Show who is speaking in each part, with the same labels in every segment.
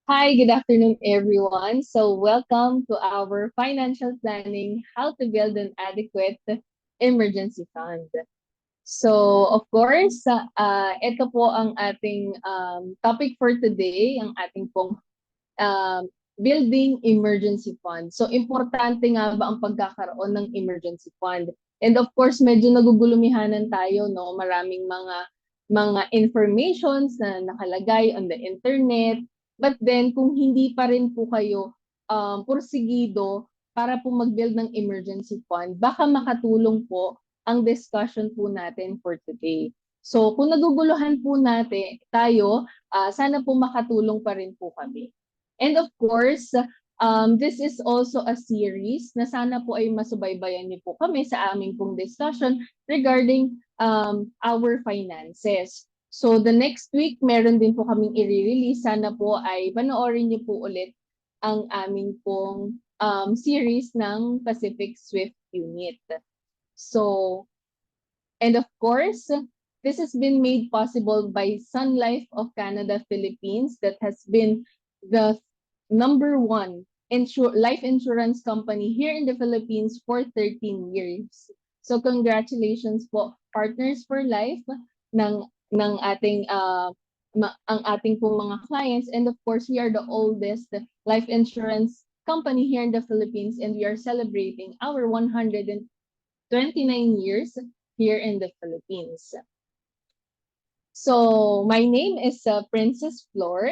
Speaker 1: Hi, good afternoon, everyone. So, welcome to our financial planning, how to build an adequate emergency fund. So, of course, ito po ang ating topic for today, ang ating pong um, building emergency fund. So, importante nga ba ang pagkakaroon ng emergency fund? And of course, medyo nagugulumihanan tayo, no? Maraming mga informations na nakalagay on the internet. But then, kung hindi pa rin po kayo pursigido para po mag-build ng emergency fund, baka makatulong po ang discussion po natin for today. So, kung naguguluhan po natin tayo, sana po makatulong pa rin po kami. And of course, this is also a series na sana po ay masubaybayan niyo po kami sa aming pong discussion regarding our finances. So the next week, meron din po kaming i-release. Sana po ay panoorin niyo po ulit ang aming pong series ng Pacific Swift Unit. So, and of course, this has been made possible by Sun Life of Canada Philippines, that has been the number one life insurance company here in the Philippines for 13 years. So congratulations po, Partners for Life, ng ating ang ating pong mga clients. And of course, we are the oldest life insurance company here in the Philippines, and we are celebrating our 129 years here in the Philippines. So my name is Princess Flor,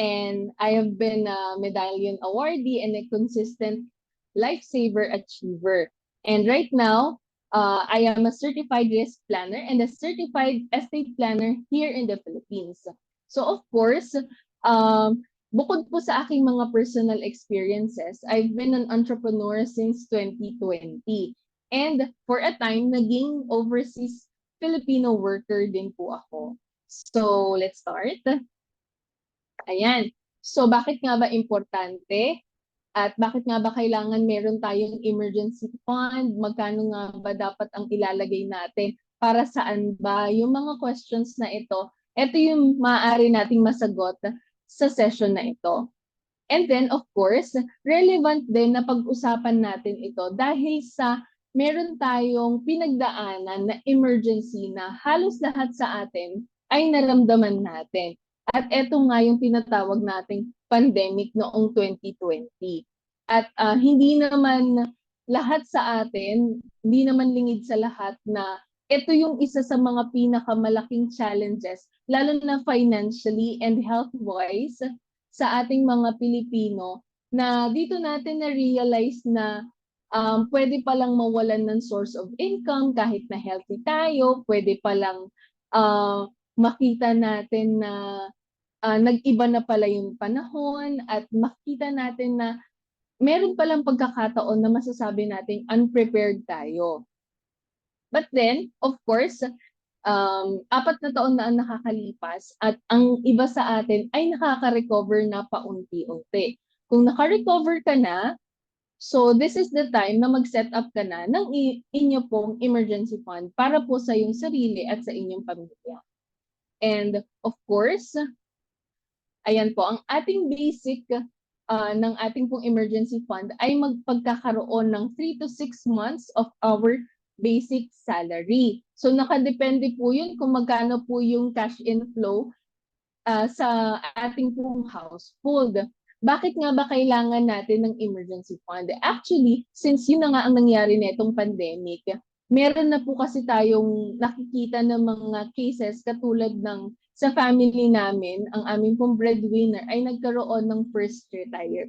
Speaker 1: and I have been a medallion awardee and a consistent lifesaver achiever. And right now, I am a certified risk planner and a certified estate planner here in the Philippines. So of course, bukod po sa aking mga personal experiences, I've been an entrepreneur since 2020. And for a time, naging overseas Filipino worker din po ako. So, let's start. Ayan. So, bakit nga ba importante? At bakit nga ba kailangan meron tayong emergency fund? Magkano nga ba dapat ang ilalagay natin? Para saan ba? Yung mga questions na ito yung maaari nating masagot sa session na ito. And then, of course, relevant din na pag-usapan natin ito dahil sa meron tayong pinagdaanan na emergency na halos lahat sa atin ay naramdaman natin. At eto nga yung tinatawag nating pandemic noong 2020. At hindi naman lahat sa atin, hindi naman lingid sa lahat na ito yung isa sa mga pinakamalaking challenges, lalo na financially and health-wise, sa ating mga Pilipino, na dito natin na-realize na pwede palang mawalan ng source of income kahit na healthy tayo, pwede palang makita natin na nag-iba na pala yung panahon, at makita natin na meron palang pagkakataon na masasabi natin unprepared tayo. But then, of course, 4 na taon na ang nakakalipas at ang iba sa atin ay nakaka-recover na paunti-unti. Kung naka-recover ka na, so this is the time na mag-set up ka na ng inyo pong emergency fund para po sa iyong sarili at sa inyong pamilya. And of course, ayan po, ang ating basic ng ating pong emergency fund ay magpagkakaroon ng 3 to 6 months of our basic salary. So nakadepende po yun kung magkano po yung cash inflow sa ating pong household. Bakit nga ba kailangan natin ng emergency fund? Actually, since yun na nga ang nangyari nitong pandemic, meron na po kasi tayong nakikita ng mga cases katulad ng sa family namin, ang aming pong breadwinner ay nagkaroon ng first retire.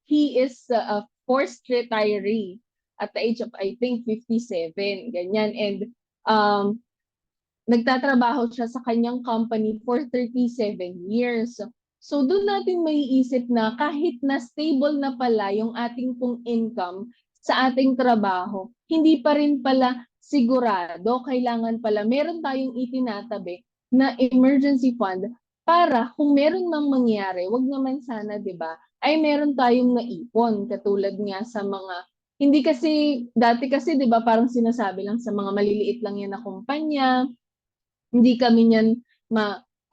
Speaker 1: He is a forced retiree at the age of, I think, 57, ganyan. And nagtatrabaho siya sa kanyang company for 37 years. So doon natin maiisip na kahit na stable na pala yung ating pong income sa ating trabaho, hindi pa rin pala sigurado. Kailangan pala meron tayong itinatabi na emergency fund para kung meron mang mangyari, wag naman sana, 'di ba? Ay meron tayong naipon katulad nga sa mga hindi kasi dati kasi 'di ba parang sinasabi lang sa mga maliliit lang yan na kumpanya, hindi kami niyan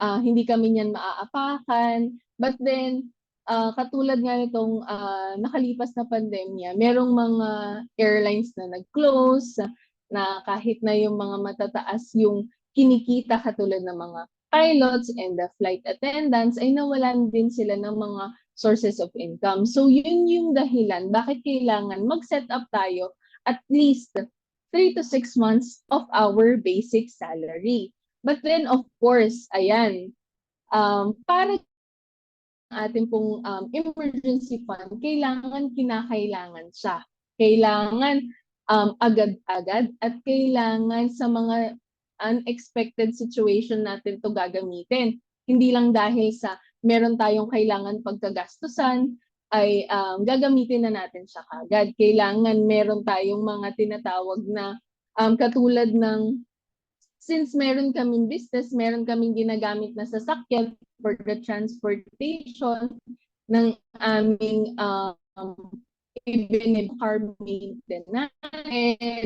Speaker 1: hindi kami niyan maaapakan. But then, katulad nga nitong nakalipas na pandemya, merong mga airlines na nag-close, na kahit na yung mga matataas yung kinikita katulad ng mga pilots and the flight attendants, ay nawalan din sila ng mga sources of income. So yun yung dahilan bakit kailangan mag-set up tayo at least 3 to 6 months of our basic salary. But then, of course, ayan, para ating pong emergency fund, kailangan kinakailangan siya. Kailangan agad-agad at kailangan sa mga unexpected situation natin to gagamitin. Hindi lang dahil sa meron tayong kailangan pagkagastusan, ay gagamitin na natin siya kagad. Kailangan meron tayong mga tinatawag na katulad ng since meron kaming business, meron kaming ginagamit na sasakyan for the transportation ng aming even car maintenance.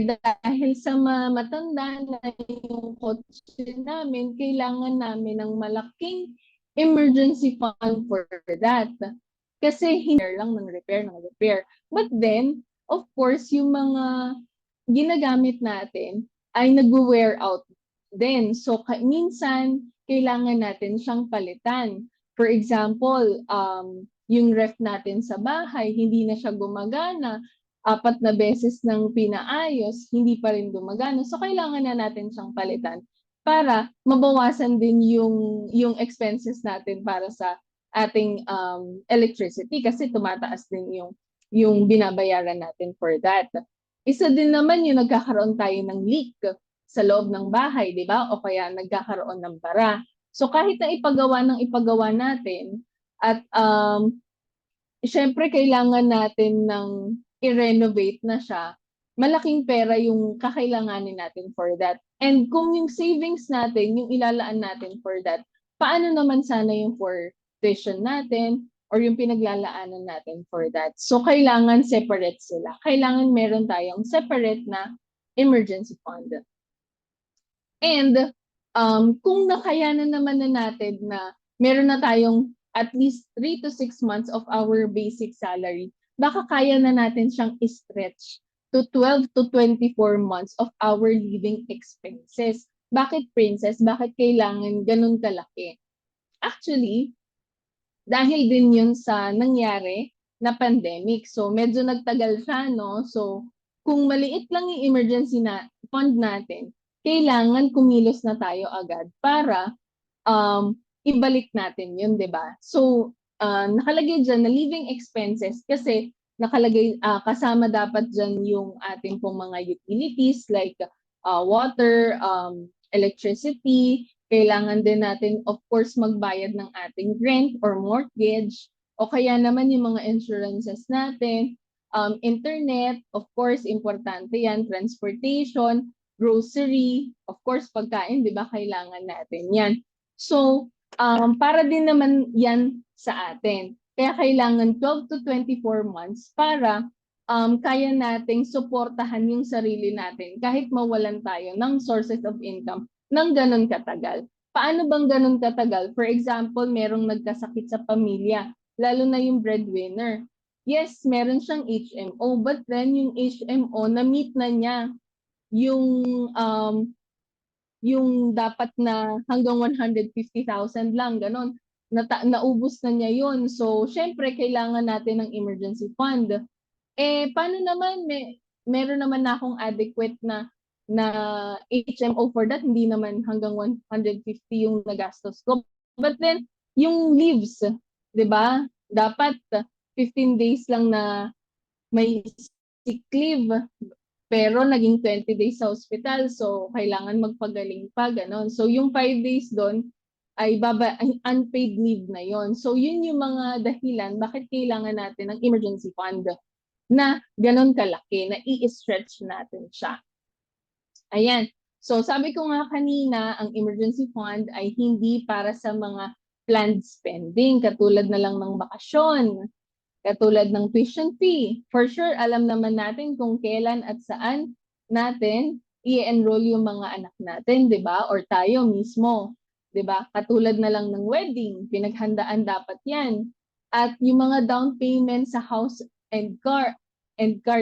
Speaker 1: Dahil sa matanda na yung kotse namin, kailangan namin ng malaking emergency fund for that. Kasi hindi lang ng repair. But then, of course, yung mga ginagamit natin ay nag-wear out din. So, minsan, kailangan natin siyang palitan. For example, yung ref natin sa bahay, hindi na siya gumagana. 4 na beses nang pinaayos, hindi pa rin gumagana. So, kailangan na natin siyang palitan para mabawasan din yung expenses natin para sa ating electricity kasi tumataas din yung binabayaran natin for that. Isa din naman yung nagkakaroon tayo ng leak sa loob ng bahay, di ba? O kaya nagkakaroon ng bara. So kahit na ipagawa natin at syempre kailangan natin ng i-renovate na siya, malaking pera yung kakailanganin natin for that. And kung yung savings natin, yung ilalaan natin for that, paano naman sana yung for tuition natin or yung pinaglalaanan natin for that? So kailangan separate sila. Kailangan meron tayong separate na emergency fund. And kung nakayanan naman na natin na meron na tayong at least 3 to 6 months of our basic salary, baka kaya na natin siyang stretch to 12 to 24 months of our living expenses. Bakit, Princess? Bakit kailangan ganun kalaki? Actually, dahil din yun sa nangyari na pandemic. So, medyo nagtagal siya, no? So, kung maliit lang yung emergency na fund natin, kailangan kumilos na tayo agad para ibalik natin yun, di ba? So, nakalagay dyan na living expenses kasi nakalagay, kasama dapat dyan yung ating pong mga utilities like water, electricity. Kailangan din natin, of course, magbayad ng ating rent or mortgage o kaya naman yung mga insurances natin, internet, of course, importante yan, transportation, grocery, of course, pagkain, di ba, kailangan natin yan. So, para din naman yan sa atin. Kaya kailangan 12 to 24 months para kaya nating suportahan yung sarili natin kahit mawalan tayo ng sources of income ng ganun katagal. Paano bang ganun katagal? For example, merong nagkasakit sa pamilya, lalo na yung breadwinner. Yes, meron siyang HMO, but then yung HMO, na-meet na niya yung dapat na hanggang 150,000 lang, ganon. Naubos na niya yun. So, syempre, kailangan natin ng emergency fund. Paano naman, meron naman na akong adequate na HMO for that, hindi naman hanggang 150 yung nagastos ko. But then, yung leaves, di ba? Dapat 15 days lang na may sick leave. Pero naging 20 days sa hospital, so kailangan magpagaling pa, ganon. So yung 5 days doon ay unpaid leave na yon. So yun yung mga dahilan bakit kailangan natin ng emergency fund na ganon kalaki, na i-stretch natin siya. Ayan. So sabi ko nga kanina, ang emergency fund ay hindi para sa mga planned spending, katulad na lang ng bakasyon, katulad ng tuition fee. For sure, alam naman natin kung kailan at saan natin i-enroll yung mga anak natin, di ba? Or tayo mismo. 'di ba? Katulad na lang ng wedding, pinaghandaan dapat 'yan. At yung mga down payment sa house and car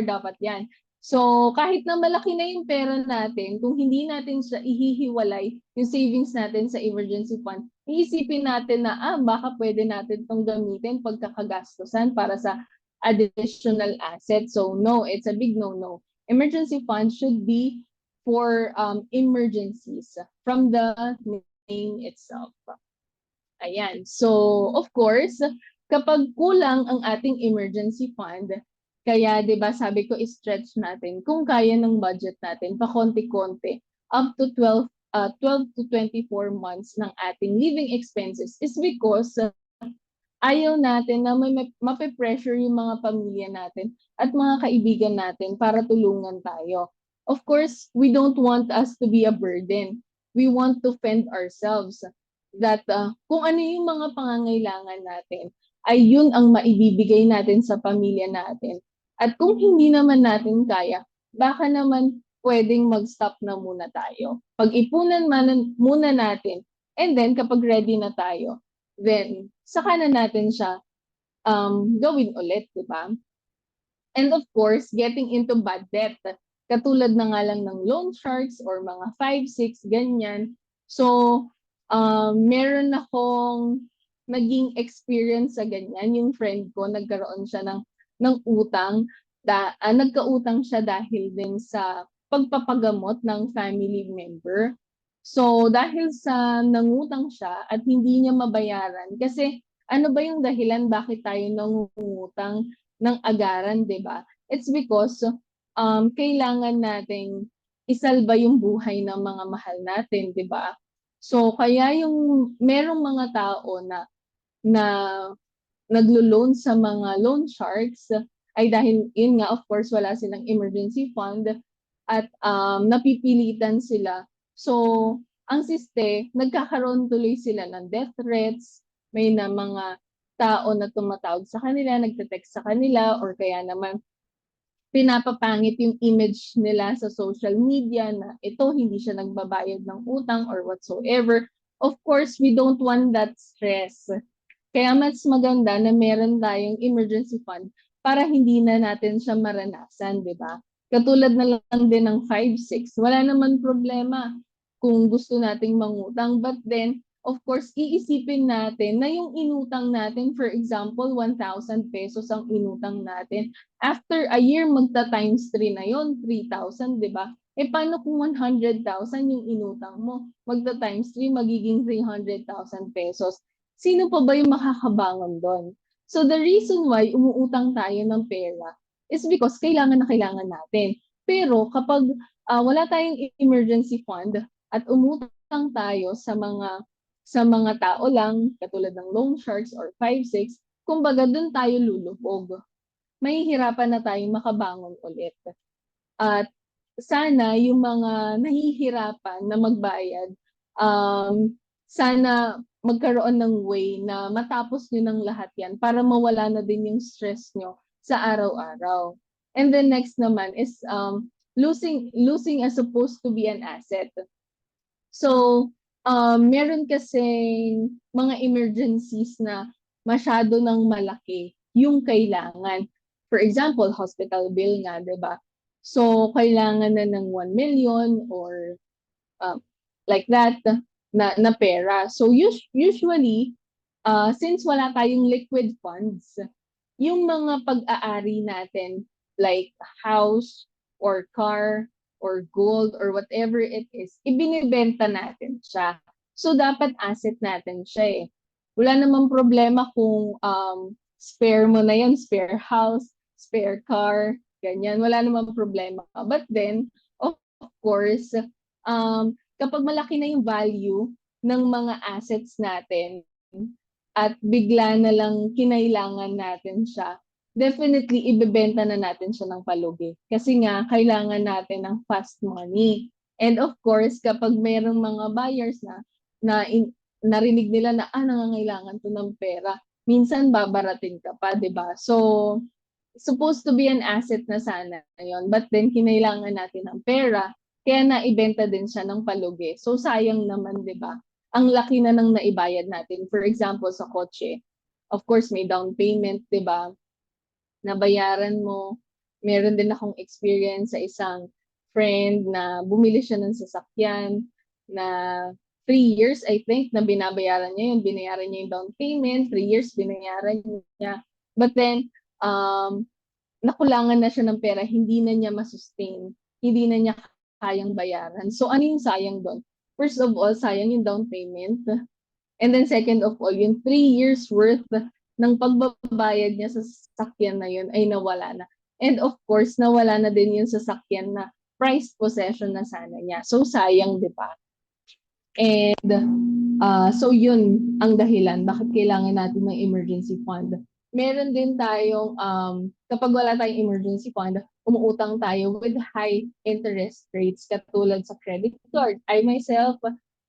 Speaker 1: dapat 'yan. So, kahit na malaki na yung pera natin, kung hindi natin siya ihihiwalay, yung savings natin sa emergency fund, iisipin natin na, baka pwede natin itong gamitin pagkakagastusan para sa additional assets. So, no, it's a big no-no. Emergency fund should be for emergencies from the name itself. Ayan. So, of course, kapag kulang ang ating emergency fund, kaya 'di ba sabi ko i-stretch natin kung kaya ng budget natin pakonti-konti up to 12 to 24 months ng ating living expenses is because ayaw natin na may mape-pressure yung mga pamilya natin at mga kaibigan natin para tulungan tayo. Of course, we don't want us to be a burden. We want to fend ourselves that kung ano yung mga pangangailangan natin, ay yun ang maibibigay natin sa pamilya natin. At kung hindi naman natin kaya, baka naman pwedeng mag-stop na muna tayo. Pag-ipunan muna natin, and then kapag ready na tayo, then saka na natin siya gawin ulit, di ba? And of course, getting into bad debt. Katulad na nga lang ng loan sharks or mga 5, 6, ganyan. So, meron akong naging experience sa ganyan. Yung friend ko, nagkaroon siya ng utang. Nagkautang siya dahil din sa pagpapagamot ng family member. So, dahil sa nangutang siya at hindi niya mabayaran, kasi ano ba yung dahilan bakit tayo nangungutang ng agaran, di ba? It's because kailangan nating isalba yung buhay ng mga mahal natin, di ba? So, kaya yung merong mga tao na naglo-loan sa mga loan sharks ay dahil yun nga, of course, wala silang emergency fund at napipilitan sila. So, ang siste, nagkakaroon tuloy sila ng death threats, may na mga tao na tumatawag sa kanila, nagte-text sa kanila, or kaya naman pinapapangit yung image nila sa social media na ito, hindi siya nagbabayad ng utang or whatsoever. Of course, we don't want that stress. Kaya mas maganda na meron tayong emergency fund para hindi na natin siya maranasan, di ba? Katulad na lang din ng 5, 6, wala naman problema kung gusto nating mangutang. But then, of course, iisipin natin na yung inutang natin, for example, 1,000 pesos ang inutang natin. After a year, magta times 3 na yon, 3,000, di ba? Paano kung 100,000 yung inutang mo? Magta times 3, magiging 300,000 pesos. Sino pa ba yung makakabangon doon? So the reason why umuutang tayo ng pera is because kailangan na kailangan natin. Pero kapag wala tayong emergency fund at umutang tayo sa mga tao lang, katulad ng loan sharks or 5, 6, kumbaga doon tayo lulubog. Mahihirapan na tayong makabangon ulit. At sana yung mga nahihirapan na magbayad, sana magkaroon ng way na matapos nyo ng lahat yan para mawala na din yung stress nyo sa araw-araw. And then next naman is losing as supposed to be an asset. So, meron kasing mga emergencies na masyado ng malaki yung kailangan. For example, hospital bill nga, di ba? So, kailangan na ng 1 million or like that na pera. So, usually, since wala tayong liquid funds, yung mga pag-aari natin, like house or car or gold or whatever it is, ibinibenta natin siya. So, dapat asset natin siya eh. Wala namang problema kung spare mo na yan, spare house, spare car, ganyan. Wala namang problema. But then, of course, kapag malaki na yung value ng mga assets natin at bigla na lang kinailangan natin siya, definitely ibebenta na natin siya ng palugi. Kasi nga, kailangan natin ng fast money. And of course, kapag mayroong mga buyers narinig nila na, nangangailangan to ng pera, minsan babarating ka pa, di ba? So, supposed to be an asset na sana yon, but then kinailangan natin ng pera, kaya naibenta din siya ng palugi. So, sayang naman, di ba? ang laki na ng naibayad natin. For example, sa kotse, of course, may down payment, di ba? Nabayaran mo. Meron din akong experience sa isang friend na bumili siya ng sasakyan na 3 years, I think, na binabayaran niya yun. Binayaran niya yung down payment, 3 years binayaran niya. But then, nakulangan na siya ng pera, hindi na niya masustain, hindi na niya kayang bayaran. So ano yung sayang doon? First of all, sayang yung down payment. And then second of all, yung 3 years worth ng pagbabayad niya sa sasakyan na yun ay nawala na. And of course, nawala na din yung sasakyan na prized possession na sana niya. So sayang, di ba? And so yun ang dahilan bakit kailangan natin ng emergency fund. Meron din tayong, kapag wala tayong emergency fund, umuutang tayo with high interest rates katulad sa credit card. I myself,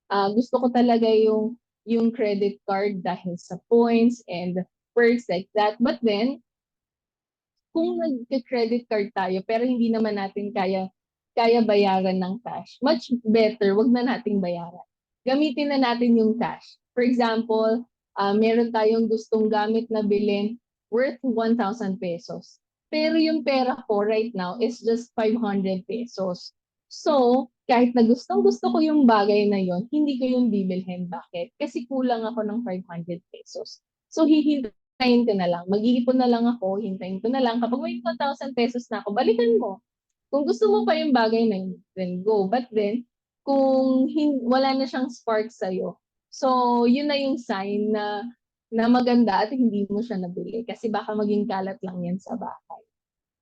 Speaker 1: gusto ko talaga yung credit card dahil sa points and perks like that. But then, kung nag-credit card tayo pero hindi naman natin kaya bayaran ng cash, much better, wag na nating bayaran. Gamitin na natin yung cash. For example, meron tayong gustong gamit na bilhin worth 1,000 pesos. Pero yung pera ko right now is just 500 pesos. So, kahit na gustong-gusto ko yung bagay na yon, hindi ko yung bibilhin. Bakit? Kasi kulang ako ng 500 pesos. So, hintayin ko na lang. Mag-iipon na lang ako, hintayin ko na lang. Kapag may 1,000 pesos na ako, balikan mo. Kung gusto mo pa yung bagay na yun, then go. But then, kung wala na siyang spark sa'yo, so yun na yung sign na maganda at hindi mo siya nabili kasi baka maging kalat lang yan sa bahay.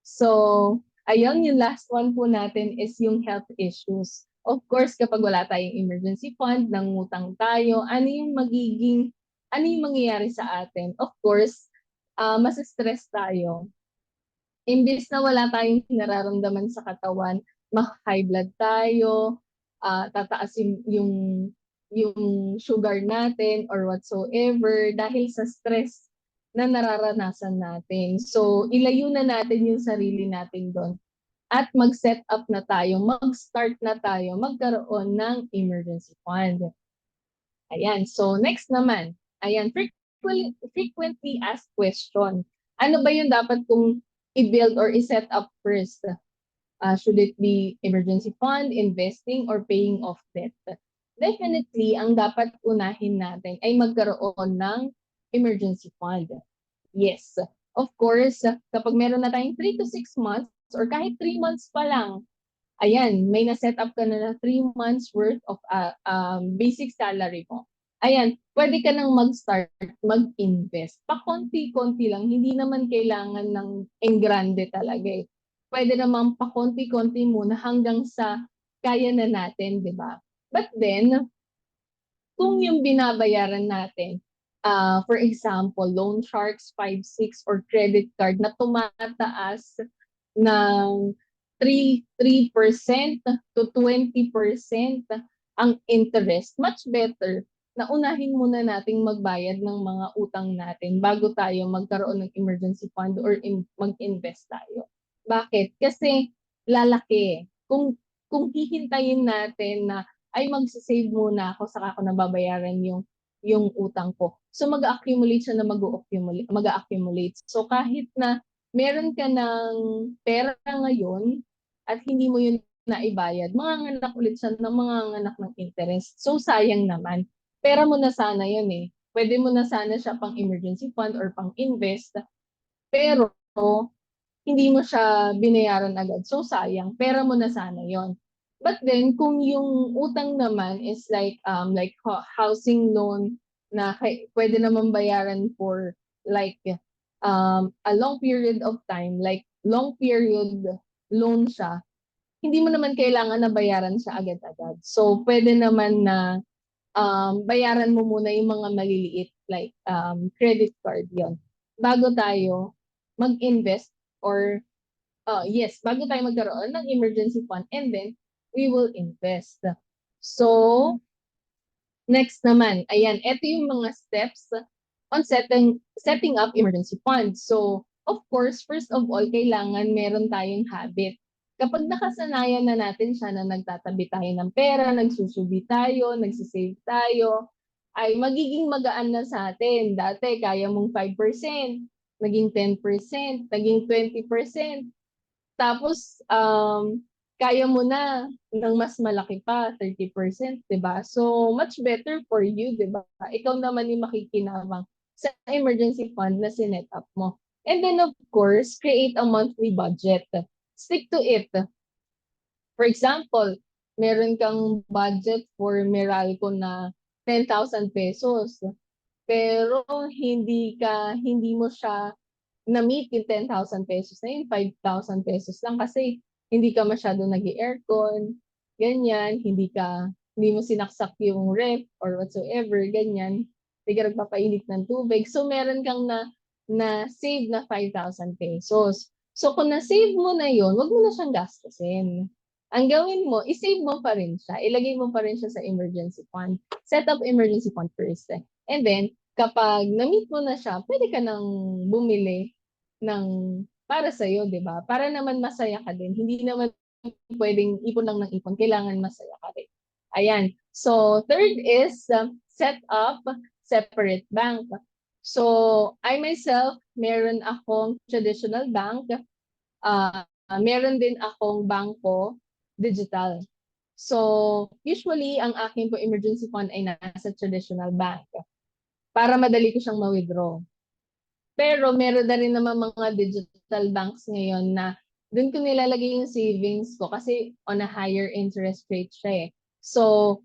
Speaker 1: So, ayun, yung last one po natin is yung health issues. Of course, kapag wala tayong emergency fund, nangutang tayo, ano yung mangyayari sa atin? Of course, mas-stress tayo. Imbis na wala tayong nararamdaman sa katawan, high blood tayo, tataas yung sugar natin or whatsoever dahil sa stress na nararanasan natin. So, ilayo na natin yung sarili natin doon at mag-set up na tayo, mag-start na tayo, magkaroon ng emergency fund. Ayan, so next naman, ayan, frequently asked question. Ano ba yung dapat kong i-build or i-set up first? Should it be emergency fund, investing, or paying off debt? Definitely, ang dapat unahin natin ay magkaroon ng emergency fund. Yes. Of course, kapag meron na tayong 3 to 6 months or kahit 3 months pa lang, ayan, may na-set up ka na 3 months worth of basic salary mo. Ayan, pwede ka nang mag-start, mag-invest. Pa-konti-konti lang, hindi naman kailangan ng engrande talaga eh. Pwede naman pa-konti-konti muna hanggang sa kaya na natin, di ba? But then, kung yung binabayaran natin, for example, loan sharks 5-6 or credit card na tumataas ng 3% to 20% ang interest, much better na unahin muna nating magbayad ng mga utang natin bago tayo magkaroon ng emergency fund or mag-invest tayo. Bakit? Kasi lalaki. Kung hihintayin natin na ay mag-save muna ako saka ako nababayaran yung utang ko. So mag-accumulate siya na mag-accumulate. So kahit na meron ka ng pera ngayon at hindi mo yun naibayad, manganganak ulit siya ng manganganak ng interest. So sayang naman. Pera mo na sana yun eh. Pwede mo na sana siya pang emergency fund or pang invest. Pero hindi mo siya binayaran agad. So sayang, pera mo na sana yon. But then kung yung utang naman is like housing loan na pwede naman bayaran for like a long period of time, like long period loan siya, hindi mo naman kailangan na bayaran siya agad-agad. So pwede naman na bayaran mo muna yung mga maliliit like credit card yon bago tayo mag-invest or yes, bago tayo magkaroon ng emergency fund and then we will invest. So, next naman, ayan, ito yung mga steps on setting up emergency fund. So, of course, first of all, kailangan meron tayong habit. Kapag nakasanayan na natin siya na nagtatabi tayo ng pera, nagsusubi tayo, nagsisave tayo, ay magiging magaan na sa atin. Dati, kaya mong 5%, naging 10%, naging 20%. Tapos, kaya mo na ng mas malaki pa, 30%, di ba? So, much better for you, di ba? Ikaw naman yung makikinabang sa emergency fund na sinet up mo. And then, of course, create a monthly budget. Stick to it. For example, meron kang budget for Meralco na 10,000 pesos. Pero hindi mo siya na-meet yung 10,000 pesos na yun, 5,000 pesos lang kasi hindi ka masyado nag-aircon, ganyan, hindi mo sinaksak yung ref or whatsoever, ganyan, hindi ka nagpapainit ng tubig. So, meron kang na save na 5,000 pesos. So, kung na-save mo na yun, wag mo na siyang gastusin. Ang gawin mo, i-save mo pa rin siya. Ilagay mo pa rin siya sa emergency fund. Set up emergency fund first. And then, kapag na-meet mo na siya, pwede ka nang bumili ng para sa'yo, di ba? Para naman masaya ka din. Hindi naman pwedeng ipon lang ng ipon. Kailangan masaya ka rin. Ayan. So, third is set up separate bank. So, I myself, meron akong traditional bank. Meron din akong bangko digital. So, usually, ang akin po emergency fund ay nasa traditional bank para madali ko siyang ma-withdraw. Pero meron na rin naman mga digital banks ngayon na doon ko nilalagay yung savings ko kasi on a higher interest rate siya eh. So,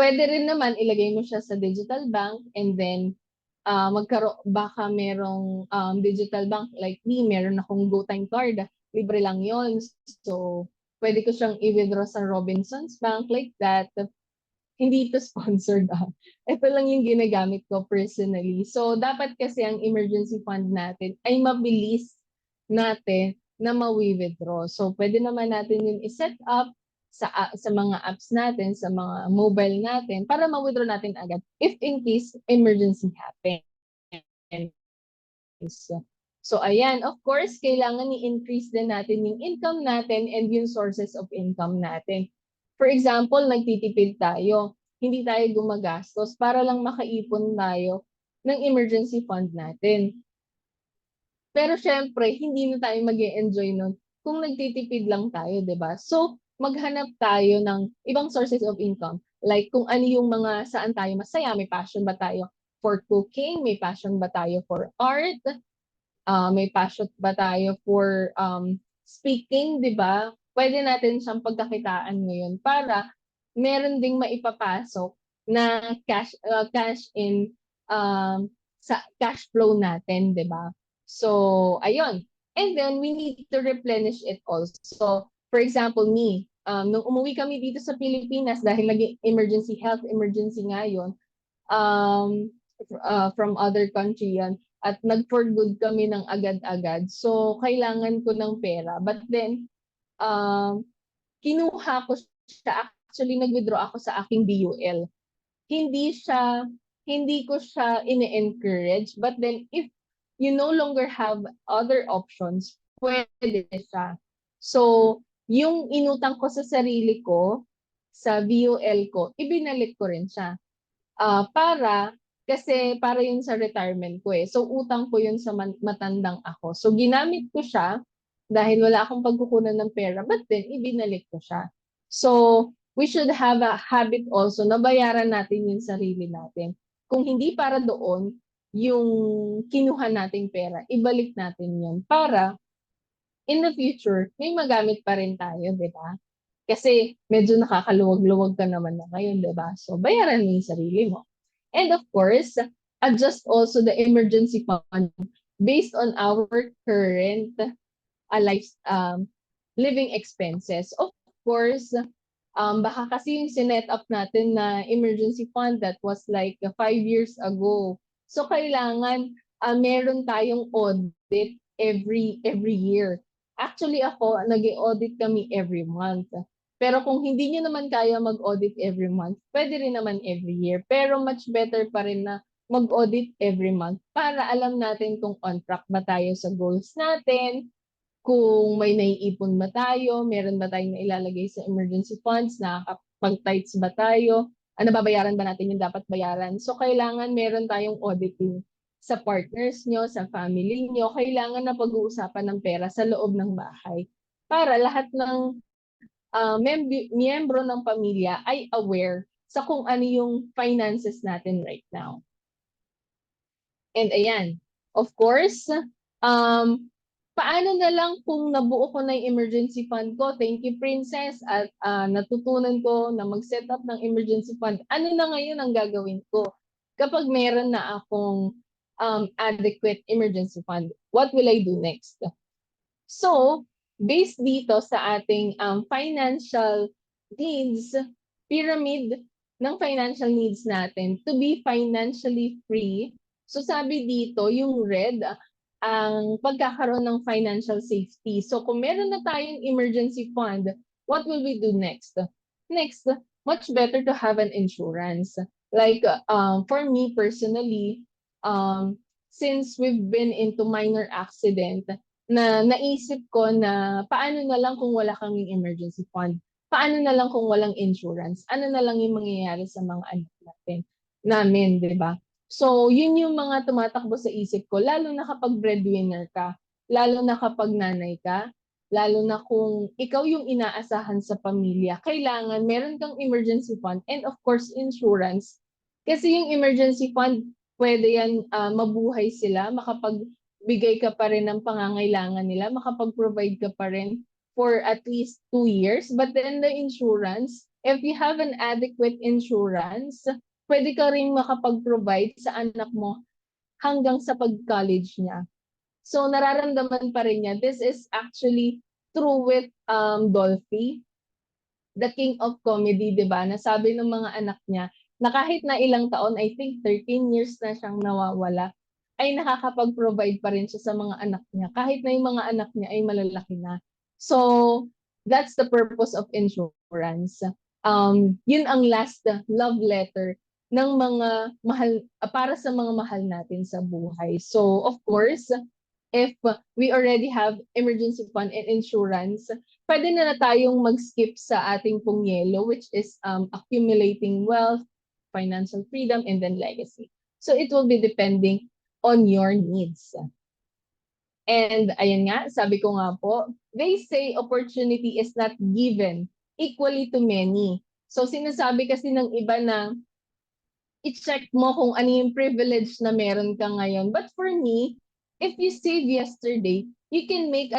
Speaker 1: pwede rin naman ilagay mo siya sa digital bank and then baka merong digital bank like me, meron akong GoTime card, libre lang yon. So, pwede ko siyang i-withdraw sa Robinsons Bank like that. Hindi ito sponsored. Ito lang yung ginagamit ko personally. So, dapat kasi ang emergency fund natin ay mabilis natin na ma-withdraw. So, pwede naman natin yun i-set up sa mga apps natin, sa mga mobile natin, para ma-withdraw natin agad if in case emergency happens. So, ayan, of course, kailangan i-increase din natin yung income natin and yung sources of income natin. For example, nagtitipid tayo. Hindi tayo gumagastos para lang makaipon tayo ng emergency fund natin. Pero syempre, hindi na tayo mag-enjoy nun kung nagtitipid lang tayo, di ba? So, maghanap tayo ng ibang sources of income. Like kung ano yung mga saan tayo masaya, may passion ba tayo for cooking, may passion ba tayo for art, may passion ba tayo for speaking, di ba? Pwede natin siyang pagkakitaan ngayon para meron ding maipapasok na cash in sa cash flow natin, di ba? So, ayun. And then, we need to replenish it also. For example, me, nung umuwi kami dito sa Pilipinas dahil naging health emergency nga yun, from other country yan, at nag-for good kami ng agad-agad. So, kailangan ko ng pera. But then, kinuha ko siya. Actually, nag-withdraw ako sa aking BUL. Hindi ko siya ini-encourage. But then, if you no longer have other options, pwede siya. So, yung inutang ko sa sarili ko, sa BUL ko, ibinalik ko rin siya. Para yun sa retirement ko eh. So, utang ko yun sa matandang ako. So, ginamit ko siya dahil wala akong pagkukunan ng pera, but then, ibinalik ko siya. So, we should have a habit also na bayaran natin yung sarili natin. Kung hindi para doon, yung kinuha nating pera, ibalik natin yun para in the future, may magamit pa rin tayo, di ba? Kasi medyo nakakaluwag-luwag ka naman na ngayon, di ba? So, bayaran mo yung sarili mo. And of course, adjust also the emergency fund based on our current living expenses. Of course, baka kasi yung sinet up natin na emergency fund that was like 5 years ago. So kailangan meron tayong audit every year. Actually ako, nag-audit kami every month. Pero kung hindi nyo naman kaya mag-audit every month, pwede rin naman every year. Pero much better pa rin na mag-audit every month para alam natin kung on track ba tayo sa goals natin, kung may naiipon ba tayo, meron ba tayong nailalagay sa emergency funds, nakakapag-tights ba tayo, babayaran ba natin yung dapat bayaran. So kailangan meron tayong auditing sa partners nyo, sa family nyo, kailangan na pag-uusapan ng pera sa loob ng bahay para lahat ng miyembro ng pamilya ay aware sa kung ano yung finances natin right now. And ayan, of course, paano na lang kung nabuo ko na yung emergency fund ko? Thank you, Princess. At natutunan ko na mag-set up ng emergency fund. Ano na ngayon ang gagawin ko? Kapag meron na akong adequate emergency fund, what will I do next? So, based dito sa ating financial needs, pyramid ng financial needs natin to be financially free. So sabi dito, yung red, ang pagkakaroon ng financial safety. So kung meron na tayong emergency fund, what will we do next? Next, much better to have an insurance. Like for me personally, since we've been into minor accident, na naisip ko na paano na lang kung wala kaming emergency fund? Paano na lang kung walang insurance? Ano na lang yung mangyayari sa mga anak namin, di ba? So, yun yung mga tumatakbo sa isip ko, lalo na kapag breadwinner ka, lalo na kapag nanay ka, lalo na kung ikaw yung inaasahan sa pamilya, kailangan meron kang emergency fund and of course insurance. Kasi yung emergency fund, pwede yan mabuhay sila, makapagbigay ka pa rin ng pangangailangan nila, makapag-provide ka pa rin for at least 2 years. But then the insurance, if you have an adequate insurance, pwede ka rin makapag-provide sa anak mo hanggang sa pag-college niya. So nararamdaman pa rin niya. This is actually true with Dolphy, the king of comedy, di ba? Nasabi ng mga anak niya na kahit na ilang taon, I think 13 years na siyang nawawala, ay nakakapag-provide pa rin siya sa mga anak niya kahit na yung mga anak niya ay malalaki na. So, that's the purpose of insurance. Yun ang last love letter ng mga mahal, para sa mga mahal natin sa buhay. So, of course, if we already have emergency fund and insurance, pwede na tayong mag-skip sa ating pong yellow, which is accumulating wealth, financial freedom, and then legacy. So it will be depending on your needs. And ayan nga, sabi ko nga po, they say opportunity is not given equally to many. So sinasabi kasi ng iba na i-check mo kung ano yung privilege na meron ka ngayon. But for me, if you save yesterday, you can make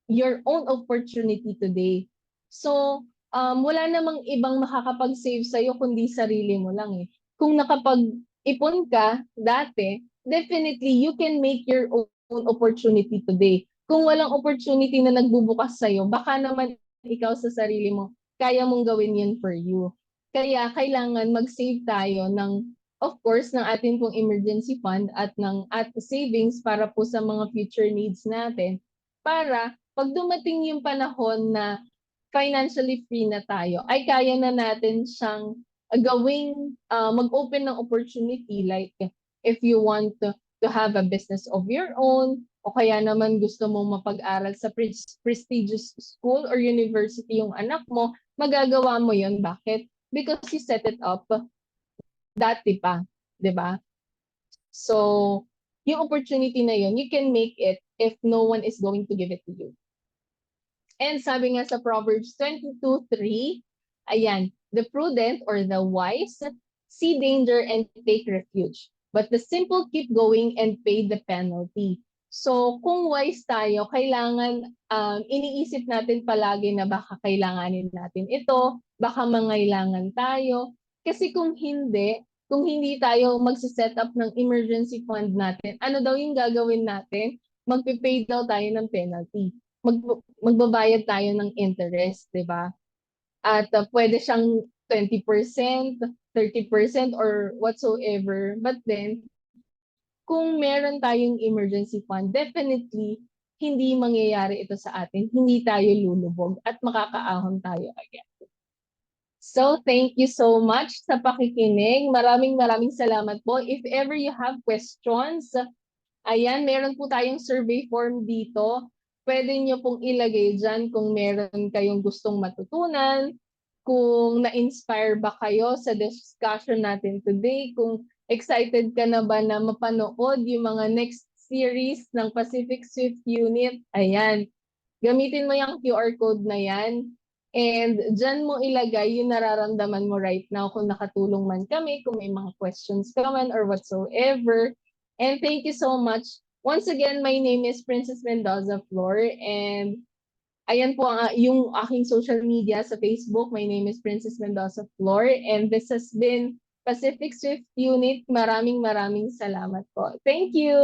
Speaker 1: your own opportunity today. So, wala namang ibang makakapag-save sa'yo kundi sarili mo lang eh. Kung nakapag-ipon ka dati, definitely you can make your own opportunity today. Kung walang opportunity na nagbubukas sa'yo, baka naman ikaw sa sarili mo, kaya mong gawin yun for you. Kaya kailangan mag-save tayo ng, of course, ng ating pong emergency fund at savings para po sa mga future needs natin. Para pag dumating yung panahon na financially free na tayo, ay kaya na natin siyang gawing mag-open ng opportunity, like if you want to have a business of your own, o kaya naman gusto mong mapag-aral sa prestigious school or university yung anak mo, magagawa mo yun. Bakit? Because you set it up dati pa, di ba? So, yung opportunity na yun, you can make it if no one is going to give it to you. And sabi nga sa Proverbs 22:3, ayan, the prudent or the wise see danger and take refuge, but the simple keep going and pay the penalty. So kung wise tayo, kailangan iniisip natin palagi na baka kailanganin natin ito, baka mangailangan tayo. Kasi kung hindi tayo magsiset up ng emergency fund natin, ano daw yung gagawin natin? Magpipay daw tayo ng penalty. Magbabayad tayo ng interest, di ba? At pwede siyang 20%, 30% or whatsoever. But then, kung meron tayong emergency fund, definitely hindi mangyayari ito sa atin. Hindi tayo lulubog at makakaahon tayo agad. So, thank you so much sa pakikinig. Maraming salamat po. If ever you have questions, ayan, meron po tayong survey form dito. pwede nyo pong ilagay dyan kung meron kayong gustong matutunan, kung na-inspire ba kayo sa discussion natin today, kung excited ka na ba na mapanood yung mga next series ng Pacific Swift Unit. Ayan, gamitin mo yung QR code na yan. And dyan mo ilagay yung nararamdaman mo right now, kung nakatulong man kami, kung may mga questions ka man or whatsoever. And thank you so much. Once again, my name is Princess Mendoza Flor, and ayan po yung aking social media sa Facebook. My name is Princess Mendoza Flor, and this has been Pacific Swift Unit. Maraming salamat po. Thank you!